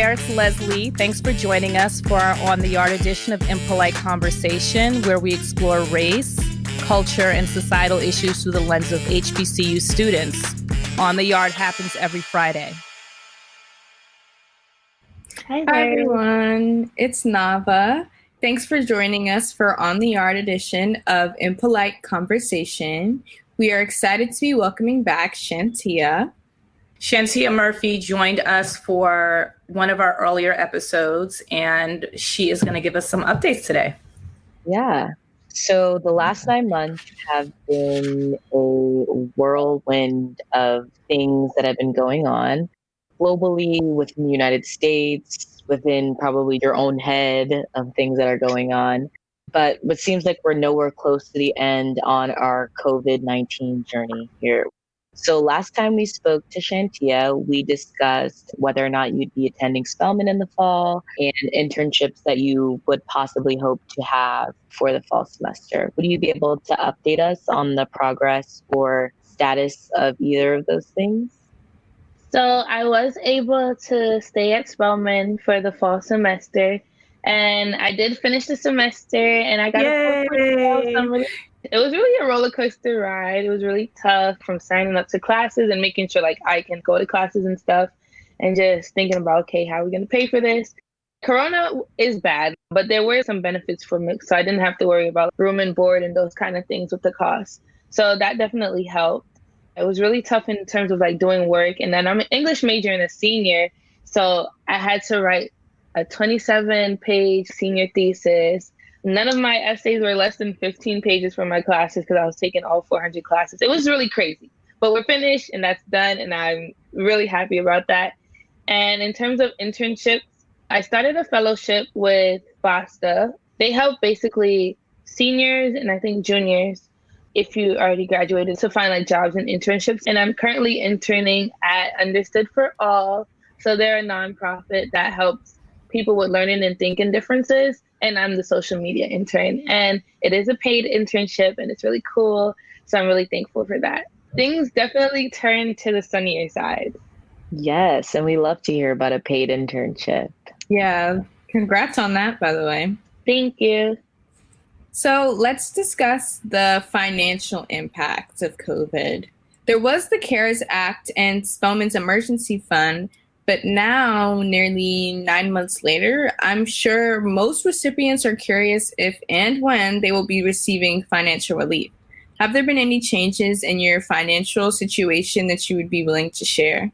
there, it's Lezli. Thanks for joining us for our On the Yard edition of Impolite Conversation, where we explore race, culture, and societal issues through the lens of HBCU students. On the Yard happens every Friday. Hi everyone, it's Nava. Thanks for joining us for On the Yard edition of Impolite Conversation. We are excited to be welcoming back Chantia. Chantia Murphy joined us for one of our earlier episodes, and she is going to give us some updates today. Yeah. So the last 9 months have been a whirlwind of things that have been going on globally, within the United States, within probably your own head of things that are going on. But it seems like we're nowhere close to the end on our COVID-19 journey here. So last time we spoke to Chantia, we discussed whether or not you'd be attending Spelman in the fall and internships that you would possibly hope to have for the fall semester. Would you be able to update us on the progress or status of either of those things? So I was able to stay at Spelman for the fall semester, and I did finish the semester, and I got it was really a roller coaster ride. It was really tough, from signing up to classes and making sure like I can go to classes and stuff, and just thinking about, okay, how are we going to pay for this? Corona is bad, but there were some benefits for me, so I didn't have to worry about room and board and those kind of things with the cost. So that definitely helped. It was really tough in terms of like doing work. And then I'm an English major and a senior, so I had to write a 27-page senior thesis. None of my essays were less than 15 pages for my classes because I was taking all 400 classes. It was really crazy, but we're finished and that's done. And I'm really happy about that. And in terms of internships, I started a fellowship with FOSTA. They help basically seniors and I think juniors, if you already graduated, to find like jobs and internships. And I'm currently interning at Understood for All. So they're a nonprofit that helps people with learning and thinking differences. And I'm the social media intern. And it is a paid internship and it's really cool. So I'm really thankful for that. Things definitely turn to the sunnier side. Yes, and we love to hear about a paid internship. Yeah, congrats on that, by the way. Thank you. So let's discuss the financial impacts of COVID. There was the CARES Act and Spelman's Emergency Fund, but now, nearly 9 months later, I'm sure most recipients are curious if and when they will be receiving financial relief. Have there been any changes in your financial situation that you would be willing to share?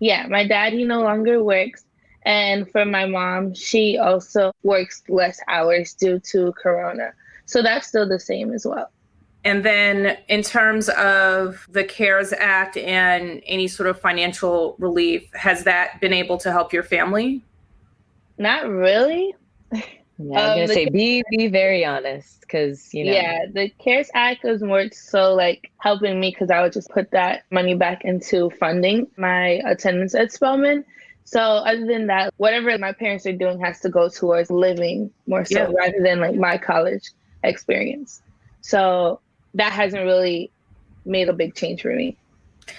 Yeah, my dad, he no longer works. And for my mom, she also works less hours due to Corona. So that's still the same as well. And then in terms of the CARES Act and any sort of financial relief, has that been able to help your family? Not really. Yeah, I was going to say, be very honest, because, you know. Yeah, the CARES Act was more so like helping me because I would just put that money back into funding my attendance at Spelman. So other than that, whatever my parents are doing has to go towards living more so rather than like my college experience. So that hasn't really made a big change for me.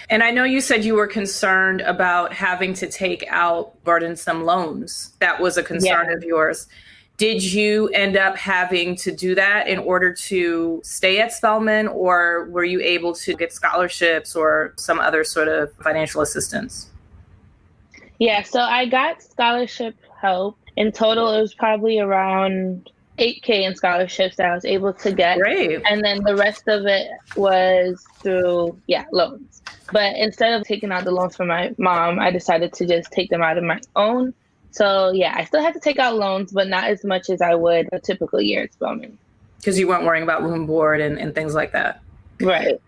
And I know you said you were concerned about having to take out burdensome loans. That was a concern of yours. Did you end up having to do that in order to stay at Spelman, or were you able to get scholarships or some other sort of financial assistance? Yeah, so I got scholarship help. In total, it was probably around $8,000 in scholarships that I was able to get. Great. And then the rest of it was through, loans. But instead of taking out the loans from my mom, I decided to just take them out of my own. So I still had to take out loans, but not as much as I would a typical year at Spelman. Because you weren't worrying about room and board and things like that. Right.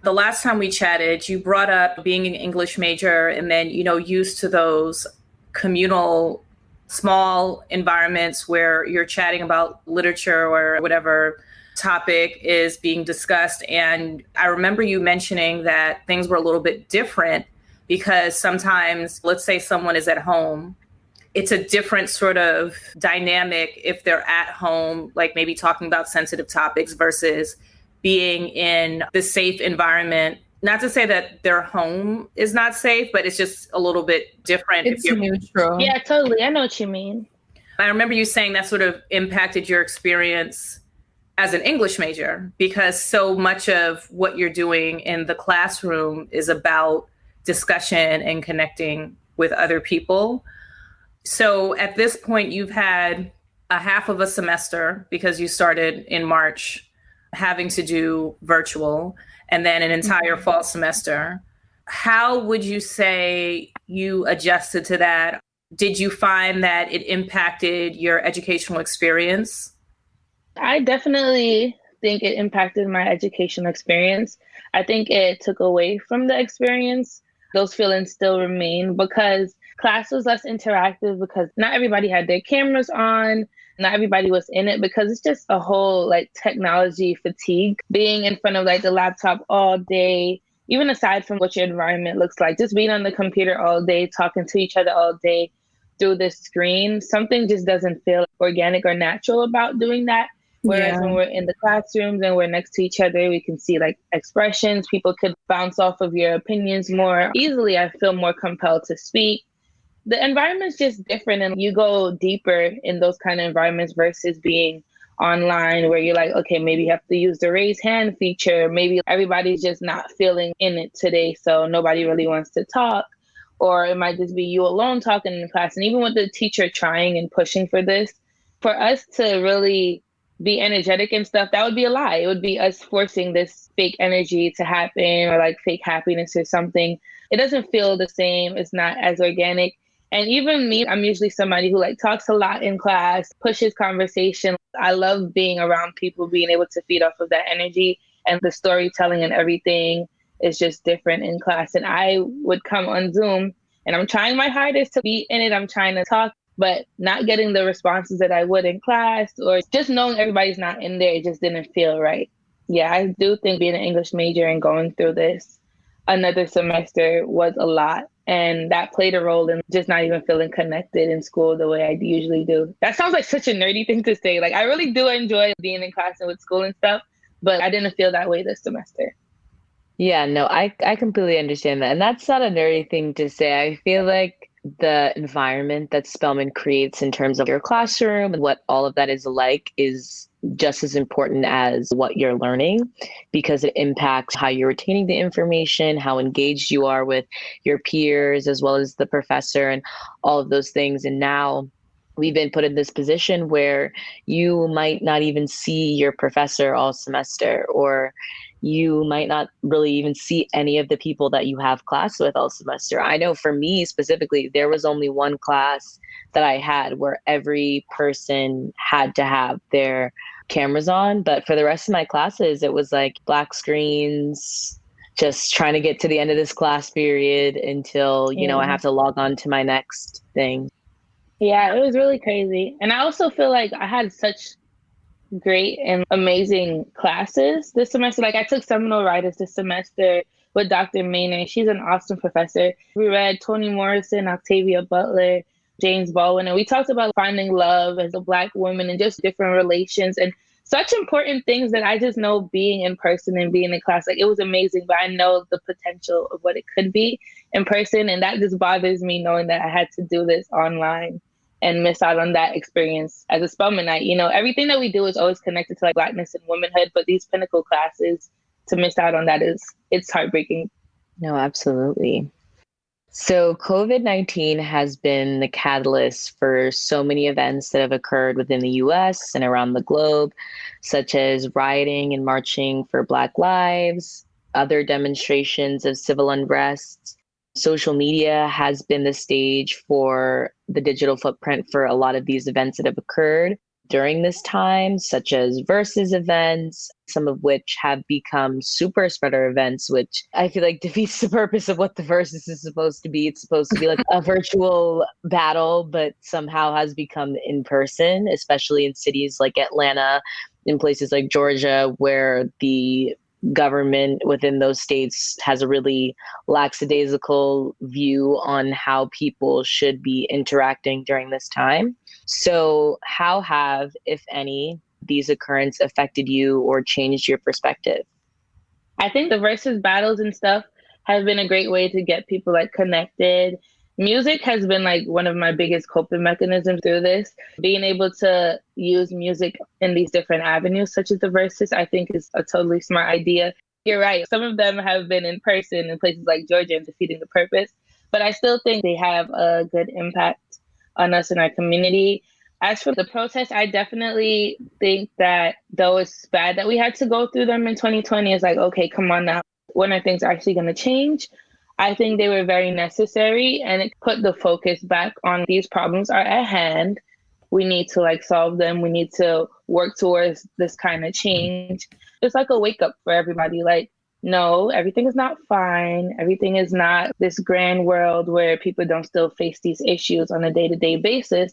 The last time we chatted, you brought up being an English major and then, used to those communal small environments where you're chatting about literature or whatever topic is being discussed. And I remember you mentioning that things were a little bit different because sometimes, let's say someone is at home, it's a different sort of dynamic if they're at home, like maybe talking about sensitive topics versus being in the safe environment not to say that their home is not safe, but it's just a little bit different. It's neutral. Yeah, totally. I know what you mean. I remember you saying that sort of impacted your experience as an English major, because so much of what you're doing in the classroom is about discussion and connecting with other people. So at this point, you've had a half of a semester, because you started in March, having to do virtual, and then an entire fall semester. How would you say you adjusted to that? Did you find that it impacted your educational experience? I definitely think it impacted my educational experience. I think it took away from the experience. Those feelings still remain because class was less interactive, because not everybody had their cameras on, not everybody was in it, because it's just a whole like technology fatigue, being in front of like the laptop all day, even aside from what your environment looks like, just being on the computer all day, talking to each other all day through this screen. Something just doesn't feel organic or natural about doing that. Whereas when we're in the classrooms and we're next to each other, we can see like expressions. People could bounce off of your opinions more easily. I feel more compelled to speak. The environment's just different, and you go deeper in those kind of environments versus being online where you're like, okay, maybe you have to use the raise hand feature. Maybe everybody's just not feeling in it today, so nobody really wants to talk. Or it might just be you alone talking in the class. And even with the teacher trying and pushing for this, for us to really be energetic and stuff, that would be a lie. It would be us forcing this fake energy to happen, or like fake happiness or something. It doesn't feel the same. It's not as organic. And even me, I'm usually somebody who like talks a lot in class, pushes conversation. I love being around people, being able to feed off of that energy, and the storytelling and everything is just different in class. And I would come on Zoom and I'm trying my hardest to be in it. I'm trying to talk, but not getting the responses that I would in class, or just knowing everybody's not in there. It just didn't feel right. Yeah, I do think being an English major and going through this another semester was a lot. And that played a role in just not even feeling connected in school the way I usually do. That sounds like such a nerdy thing to say. Like, I really do enjoy being in class and with school and stuff, but I didn't feel that way this semester. Yeah, no, I completely understand that. And that's not a nerdy thing to say. I feel like the environment that Spelman creates in terms of your classroom and what all of that is like is just as important as what you're learning, because it impacts how you're retaining the information, how engaged you are with your peers, as well as the professor, and all of those things. And now we've been put in this position where you might not even see your professor all semester, or you might not really even see any of the people that you have class with all semester. I know for me specifically, there was only one class that I had where every person had to have their cameras on. But for the rest of my classes, it was like black screens, just trying to get to the end of this class period until, I have to log on to my next thing. Yeah, it was really crazy. And I also feel like I had such great and amazing classes this semester. Like, I took Seminole Writers this semester with Dr. Maynard. She's an awesome professor. We read Toni Morrison, Octavia Butler, James Baldwin, and we talked about finding love as a Black woman and just different relations and such important things that I just know being in person and being in class, like, it was amazing, but I know the potential of what it could be in person. And that just bothers me, knowing that I had to do this online and miss out on that experience as a Spelmanite. Everything that we do is always connected to like Blackness and womanhood, but these pinnacle classes, to miss out on that it's heartbreaking. No, absolutely. So COVID-19 has been the catalyst for so many events that have occurred within the US and around the globe, such as rioting and marching for Black lives, other demonstrations of civil unrest. Social media has been the stage for the digital footprint for a lot of these events that have occurred during this time, such as versus events, some of which have become super spreader events, which I feel like defeats the purpose of what the versus is supposed to be. It's supposed to be like a virtual battle, but somehow has become in person, especially in cities like Atlanta, in places like Georgia, where the government within those states has a really lackadaisical view on how people should be interacting during this time. So how have, if any, these occurrences affected you or changed your perspective? I think the versus battles and stuff have been a great way to get people like connected. Music has been like one of my biggest coping mechanisms through this. Being able to use music in these different avenues, such as the verses, I think is a totally smart idea. You're right. Some of them have been in person in places like Georgia and Defeating the Purpose, but I still think they have a good impact on us in our community. As for the protests, I definitely think that though it's bad that we had to go through them in 2020, it's like, okay, come on now. When are things actually going to change? I think they were very necessary, and it put the focus back on these problems are at hand. We need to like solve them. We need to work towards this kind of change. It's like a wake up for everybody. Like, no, everything is not fine. Everything is not this grand world where people don't still face these issues on a day-to-day basis.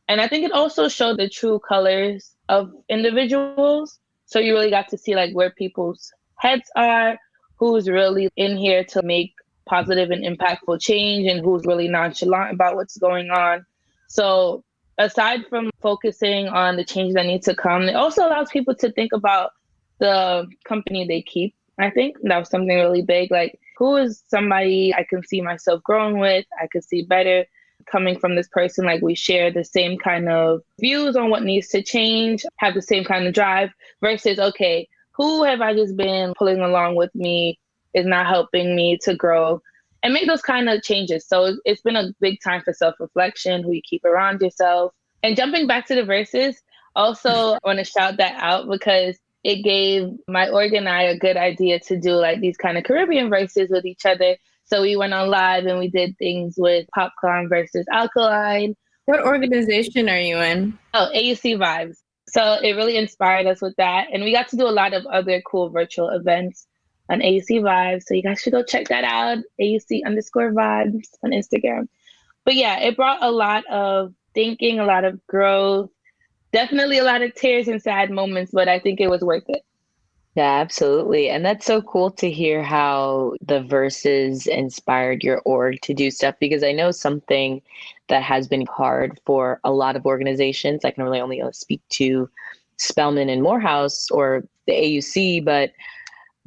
And I think it also showed the true colors of individuals. So you really got to see like where people's heads are, who's really in here to make positive and impactful change, and who's really nonchalant about what's going on. So aside from focusing on the changes that need to come, it also allows people to think about the company they keep. I think that was something really big. Like, who is somebody I can see myself growing with? I could see better coming from this person. Like, we share the same kind of views on what needs to change, have the same kind of drive, versus, okay, who have I just been pulling along with me is not helping me to grow and make those kind of changes. So it's been a big time for self-reflection, who you keep around yourself. And jumping back to the verses, also I want to shout that out because it gave my org and I a good idea to do like these kind of Caribbean verses with each other. So we went on live and we did things with Popcorn versus Alkaline. What organization are you in? Oh, AUC Vibes. So it really inspired us with that. And we got to do a lot of other cool virtual events on AUC Vibes. So you guys should go check that out, AUC_vibes on Instagram. But yeah, it brought a lot of thinking, a lot of growth, definitely a lot of tears and sad moments, but I think it was worth it. Yeah, absolutely. And that's so cool to hear how the verses inspired your org to do stuff, because I know something that has been hard for a lot of organizations. I can really only speak to Spelman and Morehouse or the AUC, but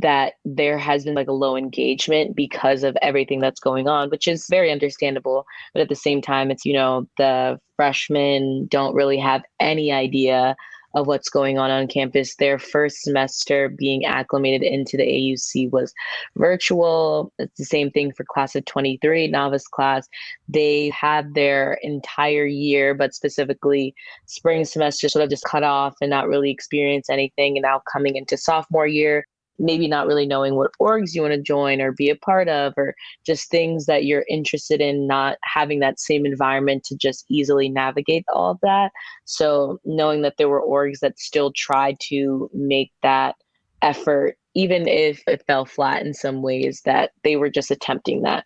that there has been like a low engagement because of everything that's going on, which is very understandable. But at the same time, it's, the freshmen don't really have any idea of what's going on campus. Their first semester being acclimated into the AUC was virtual. It's the same thing for class of 23, Nava's class. They had their entire year, but specifically spring semester sort of just cut off and not really experience anything. And now coming into sophomore year, maybe not really knowing what orgs you want to join or be a part of, or just things that you're interested in, not having that same environment to just easily navigate all of that. So knowing that there were orgs that still tried to make that effort, even if it fell flat in some ways, that they were just attempting that.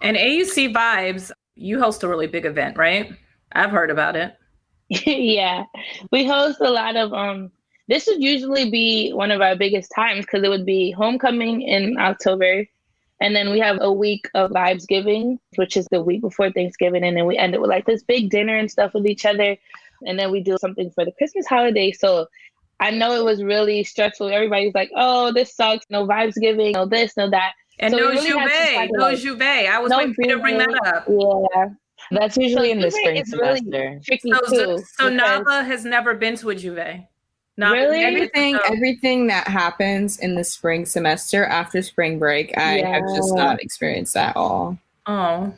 And AUC Vibes, you host a really big event, right? I've heard about it. Yeah, we host a lot of this would usually be one of our biggest times because it would be homecoming in October. And then we have a week of Vibesgiving, which is the week before Thanksgiving. And then we end it with like this big dinner and stuff with each other. And then we do something for the Christmas holiday. So I know it was really stressful. Everybody's like, oh, this sucks. No Vibesgiving, no this, no that. And so no Juve. I was waiting for you to bring that up. Yeah. That's usually in the spring semester. Really tricky so Nava has never been to a Juve. Really? Everything that happens in the spring semester after spring break, I have just not experienced at all. Oh,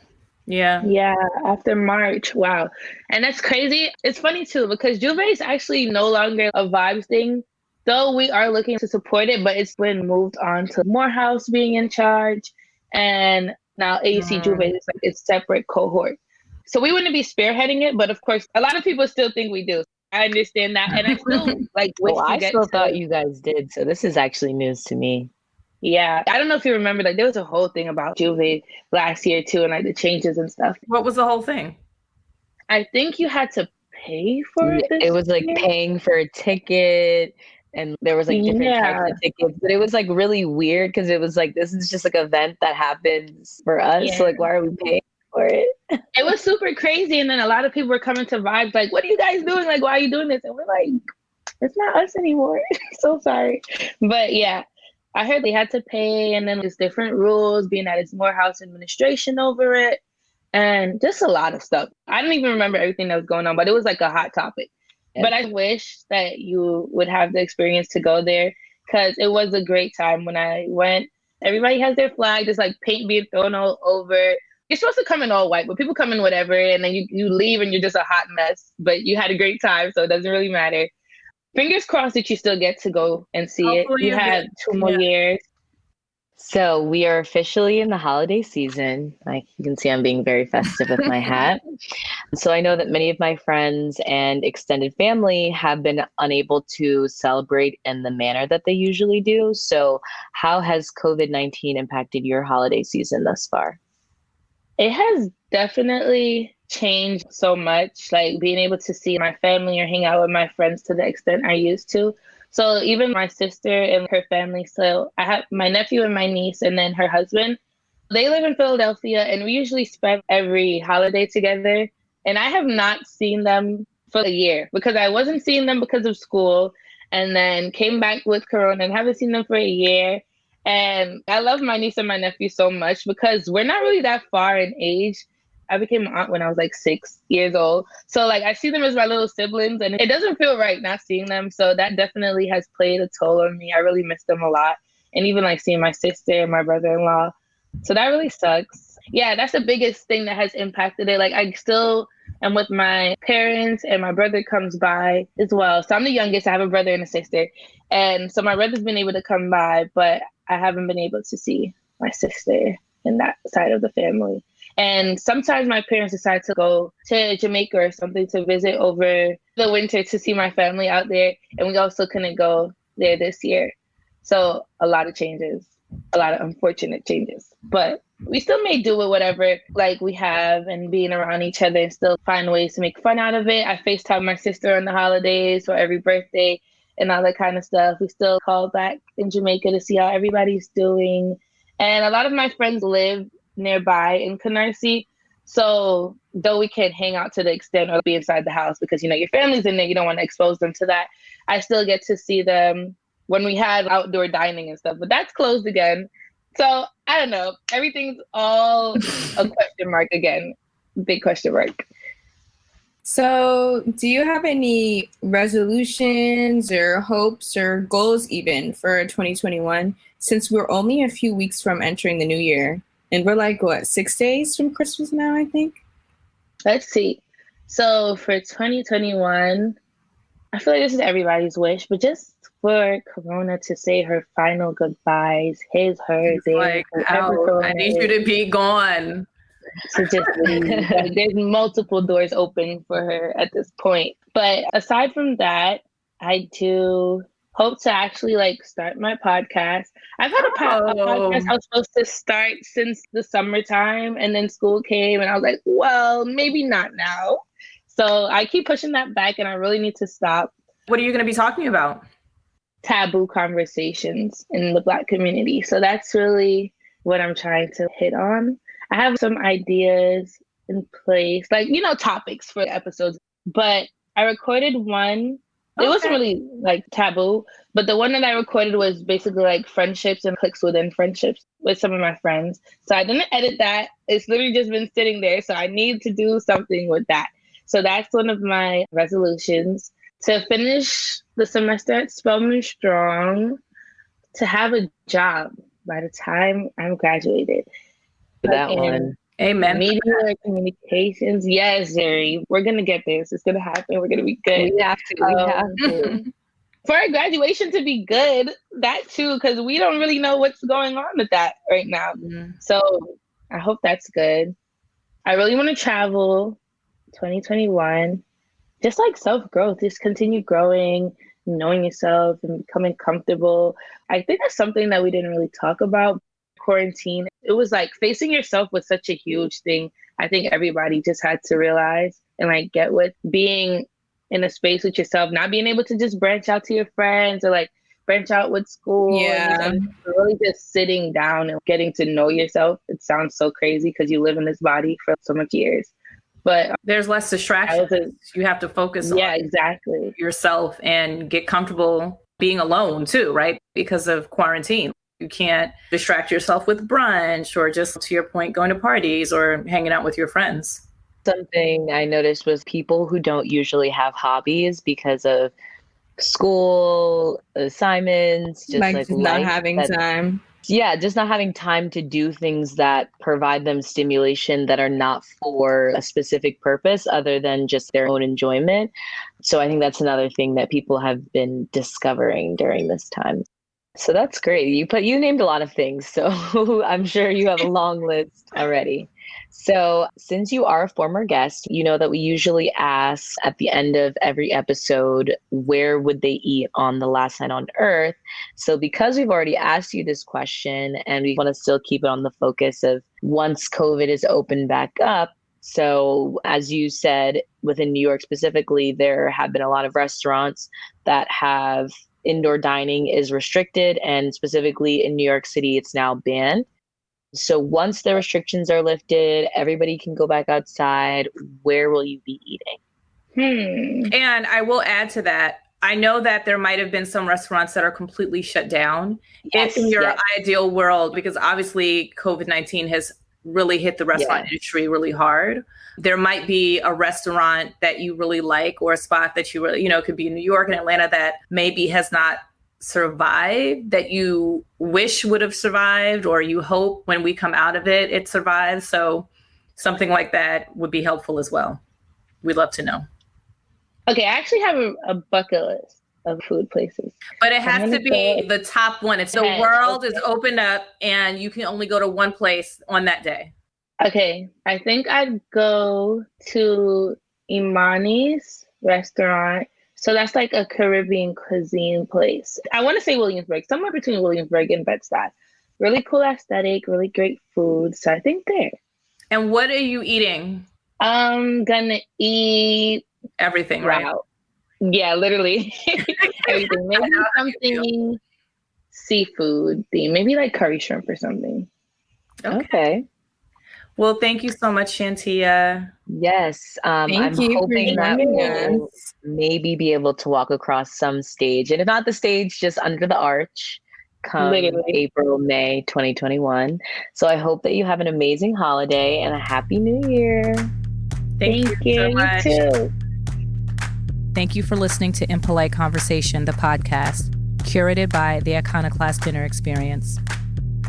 yeah. Yeah, after March. Wow. And that's crazy. It's funny too, because Juve is actually no longer a Vibes thing, though we are looking to support it, but it's been moved on to Morehouse being in charge. And now AUC Juve is like its separate cohort. So we wouldn't be spearheading it, but of course, a lot of people still think we do. I understand that. And I still like I still thought you guys did. So this is actually news to me. Yeah. I don't know if you remember, like there was a whole thing about Juve last year too, and like the changes and stuff. What was the whole thing? I think you had to pay for it. It was like paying for a ticket, and there was like different types of tickets, but it was like really weird because it was like, this is just like an event that happens for us. Yeah. So like, why are we paying for it? It was super crazy. And then a lot of people were coming to Vibes like, what are you guys doing? Like, why are you doing this? And we're like, it's not us anymore. So sorry. But yeah, I heard they had to pay, and then there's different rules, being that it's more house administration over it, and just a lot of stuff. I don't even remember everything that was going on, but it was like a hot topic. Yeah. But I wish that you would have the experience to go there, because it was a great time when I went. Everybody has their flag, just like paint being thrown all over. You're supposed to come in all white, but people come in whatever, and then you leave and you're just a hot mess. But you had a great time, so it doesn't really matter. Fingers crossed that you still get to go and see Hopefully it. You have 2 more years. So we are officially in the holiday season. Like you can see, I'm being very festive with my hat. So I know that many of my friends and extended family have been unable to celebrate in the manner that they usually do. So how has COVID-19 impacted your holiday season thus far? It has definitely changed so much, like being able to see my family or hang out with my friends to the extent I used to. So even my sister and her family, so I have my nephew and my niece and then her husband, they live in Philadelphia, and we usually spend every holiday together. And I have not seen them for a year because I wasn't seeing them because of school, and then came back with Corona and haven't seen them for a year. And I love my niece and my nephew so much because we're not really that far in age. I became an aunt when I was like 6 years old. So like I see them as my little siblings, and it doesn't feel right not seeing them. So that definitely has played a toll on me. I really miss them a lot. And even like seeing my sister and my brother-in-law. So that really sucks. Yeah, that's the biggest thing that has impacted it. Like I still am with my parents, and my brother comes by as well. So I'm the youngest. I have a brother and a sister. And so my brother's been able to come by, but I haven't been able to see my sister and that side of the family. And sometimes my parents decide to go to Jamaica or something to visit over the winter to see my family out there. And we also couldn't go there this year. So a lot of changes, a lot of unfortunate changes. But we still may do with whatever like we have, and being around each other and still find ways to make fun out of it. I FaceTime my sister on the holidays or every birthday and all that kind of stuff. We still call back in Jamaica to see how everybody's doing. And a lot of my friends live nearby in Canarsie. So though we can't hang out to the extent or be inside the house because, your family's in there, you don't want to expose them to that. I still get to see them when we had outdoor dining and stuff, but that's closed again. So I don't know. Everything's all a question mark again. Big question mark. So do you have any resolutions or hopes or goals even for 2021, since we're only a few weeks from entering the new year? And we're like, 6 days from Christmas now, I think? Let's see. So for 2021, I feel like this is everybody's wish, but just for Corona to say her final goodbyes, his, her, theirs, I need you to be gone. To just leave. Like, there's multiple doors open for her at this point. But aside from that, I do hope to actually start my podcast. I've had a podcast I was supposed to start since the summertime, and then school came and I was like, well, maybe not now. So I keep pushing that back, and I really need to stop. What are you going to be talking about? Taboo conversations in the Black community. So that's really what I'm trying to hit on. I have some ideas in place, topics for episodes, but I recorded one. It wasn't really taboo, but the one that I recorded was basically friendships and cliques within friendships with some of my friends. So I didn't edit that. It's literally just been sitting there. So I need to do something with that. So that's one of my resolutions, to finish the semester at Spelman strong, to have a job by the time I'm graduated. That one. Amen. Media communications. Yes, Zuri. We're going to get this. It's going to happen. We're going to be good. We have to. For our graduation to be good, that too, because we don't really know what's going on with that right now. Mm-hmm. So I hope that's good. I really want to travel 2021. Just self-growth. Just continue growing, knowing yourself and becoming comfortable. I think that's something that we didn't really talk about. Quarantine, it was facing yourself was such a huge thing. I think everybody just had to realize and get with being in a space with yourself, not being able to just branch out to your friends or branch out with school. Yeah. And really just sitting down and getting to know yourself. It sounds so crazy because you live in this body for so much years, but there's less distractions. You have to focus on exactly yourself and get comfortable being alone too, right? Because of quarantine. You can't distract yourself with brunch or just, to your point, going to parties or hanging out with your friends. Something I noticed was people who don't usually have hobbies because of school assignments, just Like like just not life having that- time. Yeah, just not having time to do things that provide them stimulation that are not for a specific purpose other than just their own enjoyment. So I think that's another thing that people have been discovering during this time. So that's great. You named a lot of things, so I'm sure you have a long list already. So since you are a former guest, you know that we usually ask at the end of every episode, where would they eat on the last night on Earth? So because we've already asked you this question and we want to still keep it on the focus of once COVID is opened back up. So as you said, within New York specifically, there have been a lot of restaurants that have indoor dining is restricted, and specifically in New York City, it's now banned. So once the restrictions are lifted, everybody can go back outside. Where will you be eating? And I will add to that, I know that there might have been some restaurants that are completely shut down. Yes, if in your yes. ideal world, because obviously COVID-19 has really hit the restaurant industry really hard. There might be a restaurant that you really like or a spot that you really, it could be in New York and Atlanta that maybe has not survived, that you wish would have survived, or you hope when we come out of it, it survives. So something like that would be helpful as well. We'd love to know. Okay, I actually have a bucket list of food places. But it has to be the top one. It's the world is opened up and you can only go to one place on that day. Okay, I think I'd go to Imani's restaurant. So that's like a Caribbean cuisine place. I want to say Williamsburg, somewhere between Williamsburg and Bed-Stuy. Really cool aesthetic, really great food. So I think there. And what are you eating? I'm gonna eat everything, right? Yeah, literally everything. Maybe something seafood theme, maybe like curry shrimp or something. Okay. Well, thank you so much, Chantia. Yes. I'm hoping that we'll maybe be able to walk across some stage. And if not the stage, just under the arch come April, May 2021. So I hope that you have an amazing holiday and a happy new year. Thank you so much. You too. Thank you for listening to Impolite Conversation, the podcast, curated by the Iconoclast Dinner Experience.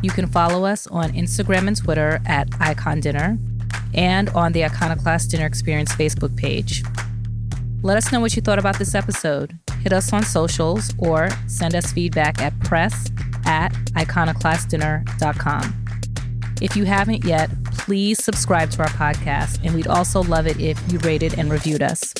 You can follow us on Instagram and Twitter at Icon Dinner and on the Iconoclast Dinner Experience Facebook page. Let us know what you thought about this episode. Hit us on socials or send us feedback at press@iconoclastdinner.com. If you haven't yet, please subscribe to our podcast, and we'd also love it if you rated and reviewed us.